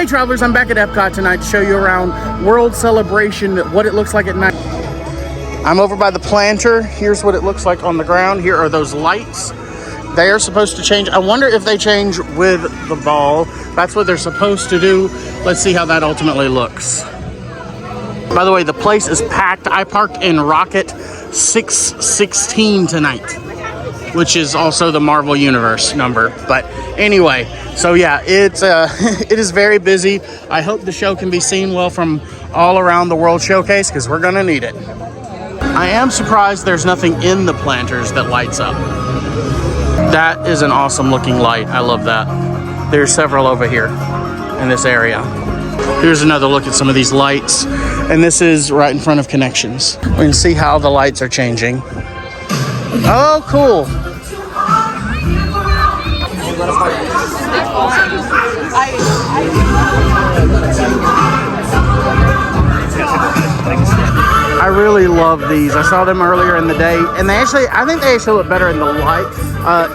Hey travelers, I'm back at Epcot tonight to show you around World Celebration, what it looks like at night. I'm over by the planter. Here's what it looks like on the ground. Here are those lights. They are supposed to change. I wonder if they change with the ball. That's what they're supposed to do. Let's see how that ultimately looks. By the way, the place is packed. I parked in Rocket 616 tonight, which is also the Marvel Universe number. But anyway, so yeah, it's it is very busy. I hope the show can be seen well from all around the World Showcase, because we're gonna need it. I am surprised there's nothing in the planters that lights up. That is an awesome looking light. I love that. There's several over here in this area. Here's another look at some of these lights. And this is right in front of Connections. We can see how the lights are changing. Oh, cool. I really love these. I saw them earlier in the day, and I think they actually look better in the light,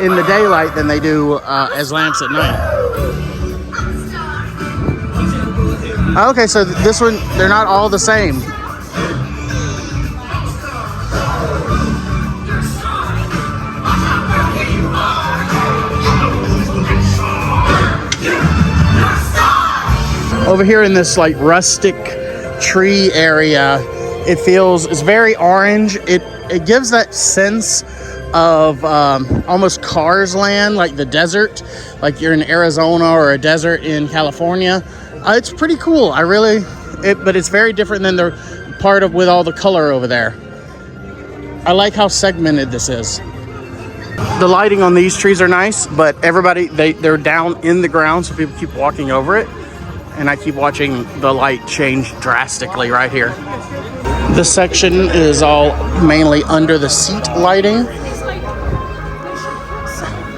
in the daylight than they do as lamps at night. Okay, so this one, they're not all the same. Over here in this like rustic tree area, it's very orange. It gives that sense of almost Cars Land, like the desert, like you're in Arizona or a desert in California. It's pretty cool. But it's very different than the part of with all the color over there. I like how segmented this is. The lighting on these trees are nice, but they're down in the ground, so people keep walking over it. And I keep watching the light change drastically right here. This section is all mainly under the seat lighting.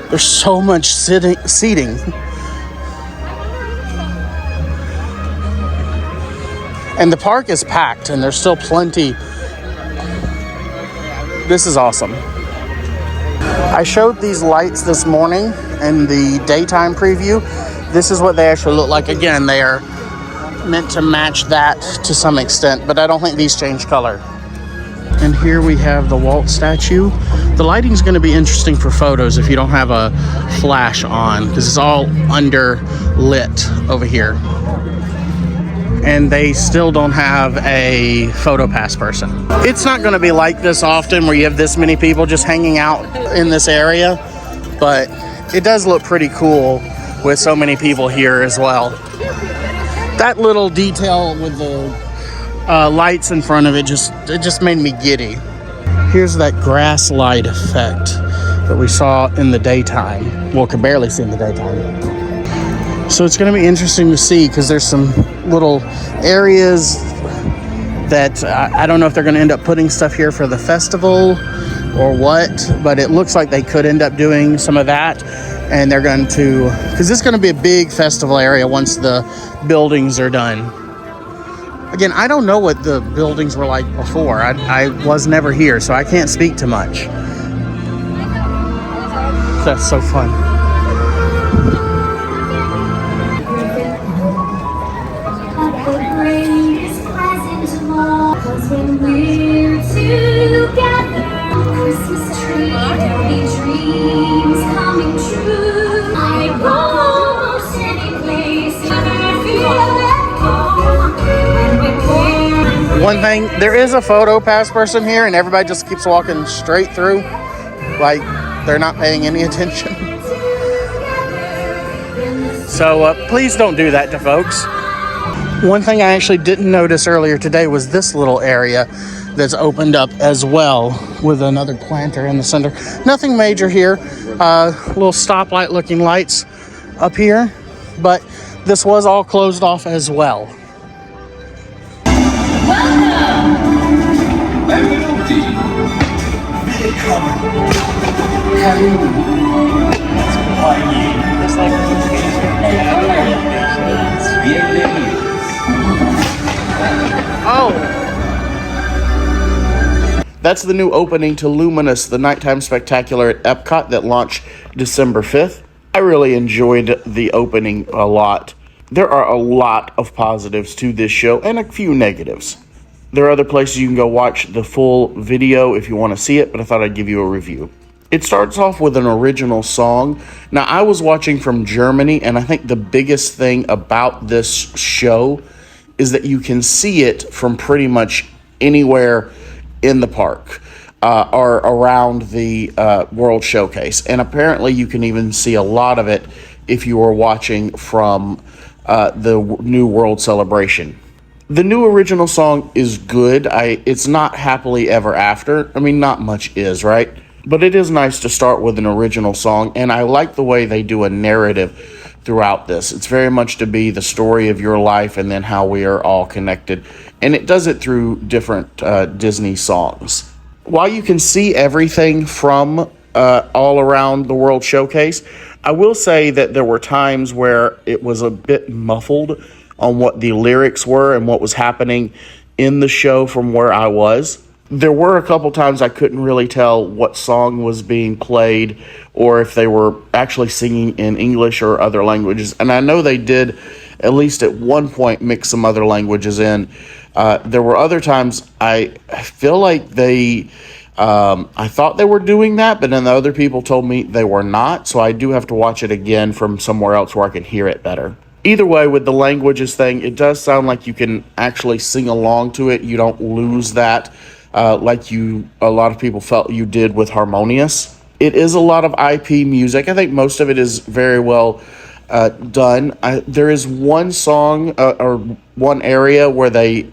There's so much seating. And the park is packed, and there's still plenty. This is awesome. I showed these lights this morning in the daytime preview. This is what they actually look like. Again, they are meant to match that to some extent, but I don't think these change color. And here we have the Walt statue. The lighting is going to be interesting for photos if you don't have a flash on, because it's all under lit over here. And they still don't have a photo pass person. It's not going to be like this often where you have this many people just hanging out in this area, but it does look pretty cool with so many people here as well. That little detail with the lights in front of it just made me giddy. Here's that grass light effect that we saw in the daytime. Well, could barely see in the daytime. So it's going to be interesting to see, because there's some little areas that I don't know if they're going to end up putting stuff here for the festival or what, but it looks like they could end up doing some of that. And they're going to, because this is going to be a big festival area once the buildings are done. Again, I don't know what the buildings were like before. I was never here, so I can't speak to much. That's so fun. When we're together, Christmas tree, there'll be dreams coming true. I go almost any place, never feel at home. One thing, there is a photo pass person here, and everybody just keeps walking straight through, like they're not paying any attention. So please don't do that to folks. One thing I actually didn't notice earlier today was this little area that's opened up as well with another planter in the center. Nothing major here. Little stoplight looking lights up here, but this was all closed off as well. Oh! That's the new opening to Luminous, the nighttime spectacular at Epcot that launched December 5th. I really enjoyed the opening a lot. There are a lot of positives to this show and a few negatives. There are other places you can go watch the full video if you want to see it, but I thought I'd give you a review. It starts off with an original song. Now, I was watching from Germany, and I think the biggest thing about this show is that you can see it from pretty much anywhere in the park or around the World Showcase. And apparently you can even see a lot of it if you are watching from the new World Celebration. The new original song is good. It's not Happily Ever After. I mean, not much is, right? But it is nice to start with an original song, and I like the way they do a narrative throughout this. It's very much to be the story of your life and then how we are all connected. And it does it through different Disney songs. While you can see everything from all around the World Showcase, I will say that there were times where it was a bit muffled on what the lyrics were and what was happening in the show from where I was. There were a couple times I couldn't really tell what song was being played or if they were actually singing in English or other languages. And I know they did, at least at one point, mix some other languages in. There were other times I feel like I thought they were doing that, but then the other people told me they were not. So I do have to watch it again from somewhere else where I can hear it better. Either way, with the languages thing, it does sound like you can actually sing along to it. You don't lose that like a lot of people felt you did with Harmonious. It is a lot of IP music. I think most of it is very well done. There is one song or one area where they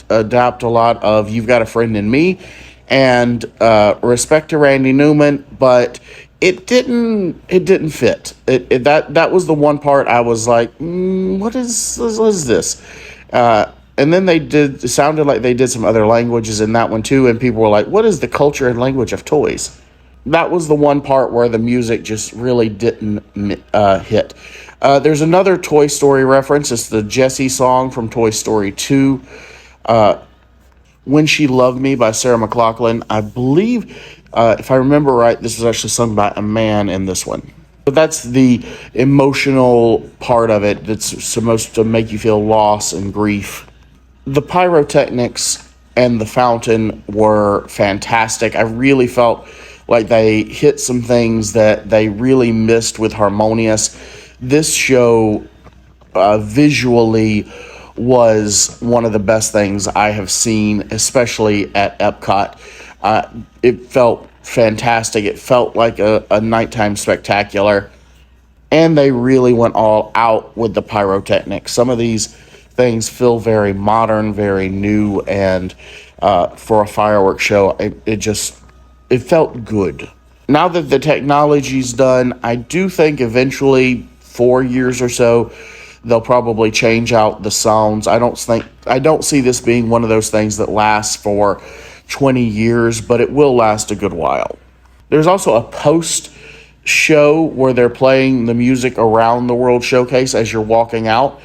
adapt a lot of You've Got a Friend in Me and Respect to Randy Newman, but it didn't fit. That was the one part I was like, what is this? And then it sounded like they did some other languages in that one too, and people were like, what is the culture and language of toys? That was the one part where the music just really didn't hit. There's another Toy Story reference. It's the Jessie song from Toy Story 2. When She Loved Me by Sarah McLachlan. I believe, if I remember right, this was actually sung by a man in this one. But that's the emotional part of it that's supposed to make you feel loss and grief. The pyrotechnics and the fountain were fantastic. I really felt like they hit some things that they really missed with Harmonious. This show visually was one of the best things I have seen, especially at EPCOT. It felt fantastic. It felt like a nighttime spectacular. And they really went all out with the pyrotechnics. Some of these things feel very modern, very new, and for a fireworks show, it felt good. Now that the technology's done, I do think eventually, 4 years or so, they'll probably change out the sounds. I don't see this being one of those things that lasts for 20 years, but it will last a good while. There's also a post show where they're playing the music around the World Showcase as you're walking out,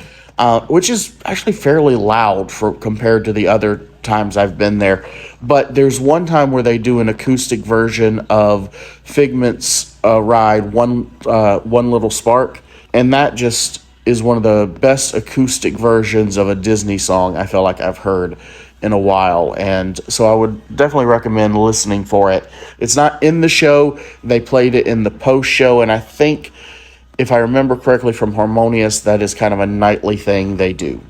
which is actually fairly loud compared to the other times I've been there. But there's one time where they do an acoustic version of Figment's ride, One Little Spark, and that just is one of the best acoustic versions of a Disney song I feel like I've heard in a while, and so I would definitely recommend listening for it. It's not in the show. They played it in the post show, and I think, if I remember correctly from Harmonious, that is kind of a nightly thing they do.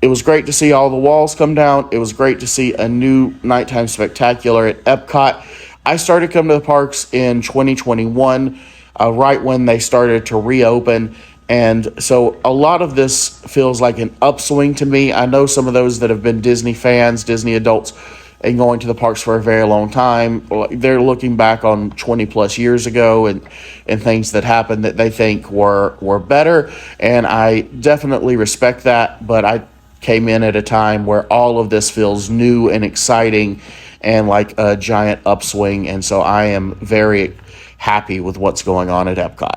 It was great to see all the walls come down. It was great to see a new nighttime spectacular at EPCOT. I started coming to the parks in 2021, right when they started to reopen. And so a lot of this feels like an upswing to me. I know some of those that have been Disney fans, Disney adults, and going to the parks for a very long time, they're looking back on 20 plus years ago and things that happened that they think were better. And I definitely respect that, but I came in at a time where all of this feels new and exciting and like a giant upswing. And so I am very happy with what's going on at EPCOT.